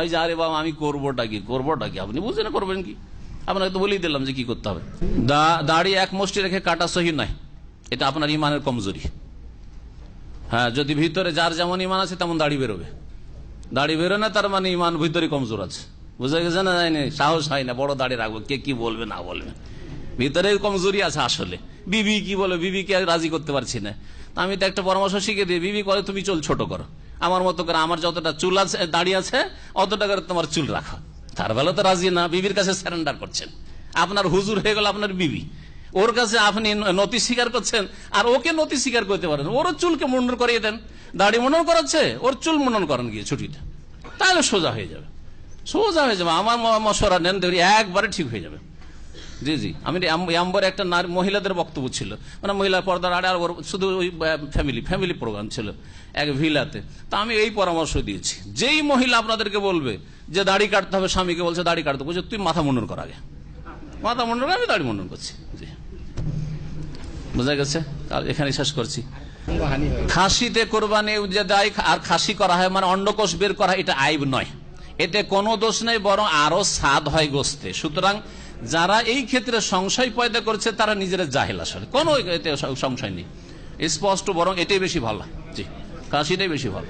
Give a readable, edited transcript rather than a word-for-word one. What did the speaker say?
ওই যে আরে বাবা আমি করবোটা কি আপনি বুঝে না করবেন কি, আপনাকে তো বলেই দিলাম যে কি করতে হবে। দাড়ি এক মুষ্টি রেখে কাটা সহি নয়, এটা আপনার ইমানের কমজোরি। হ্যাঁ, যদি ভিতরে যার যেমন ইমান আছে তেমন দাড়ি বেরোবে, দাড়ি বেরো না তার মানে ইমান ভিতরে কমজোর আছে, বুঝা গেছে না? যায়নি, সাহস হয় না বড় দাড়ি রাখবো, কে কি বলবে না বলবে, ভিতরে কমজোরি আছে আসলে। বিবি কি বলে, বিবিকে রাজি করতে পারছি না, আমি তো একটা পরামর্শ শিখে দিই, বিবি করে তুমি চুল ছোট করো, আমার মতো করে, আমার যতটা চুল আছে দাড়ি আছে অতটা করে তোমার চুল রাখো। তার বেলা তো রাজি না, বিবির কাছে সারেন্ডার করছেন, আপনার হুজুর হয়ে গেল আপনার বিবি, ওর কাছে আপনি নতি স্বীকার করছেন, আর ওকে নতি স্বীকার করতে পারেন, ওর চুলকে মুন্ডন করিয়ে দেন, দাড়ি মুন্ডন করাচ্ছে ওর চুল মুন্ডন করেন গিয়ে ছুটিটা, তাহলে সোজা হয়ে যাবে, সোজা হয়ে যাবে। আমার মশওয়ারা নেন, দেখি একবারে ঠিক হয়ে যাবে। জি জি, আমি এম্বর একটা মহিলাদের বক্তব্য ছিল, মানে মহিলার পর্দার আড়ে, আর ওর শুধু ওই ফ্যামিলি প্রোগ্রাম ছিল এক ভিলাতে। তা আমি এই পরামর্শ দিয়েছি, যেই মহিলা আপনাদেরকে বলবে যে দাড়ি কাটতে হবে, স্বামীকে বলছে দাড়ি কাটতে, বলছে তুই মাথা মুন্ডন কর আগে, মাথা মুন্ডন করে, আমি দাড়ি মুন্ডন করছি। জি, বোঝা গেছে? এখানে শেষ করছি। খাসিতে কোরবানি যে দেয় আর খাসি করা হয়, মানে অন্ডকোষ বের করা, এটা আইব নয়, এতে কোনো দোষ নেই, বরং আরো স্বাদ হয় গোস্তে। সুতরাং যারা এই ক্ষেত্রে সংশয় পয়দা করছে তারা নিজেরা জাহেল, আসলে কোনো এতে সংশয় নেই, স্পষ্ট, বরং এটাই বেশি ভালো। জি, খাসিটাই বেশি ভালো।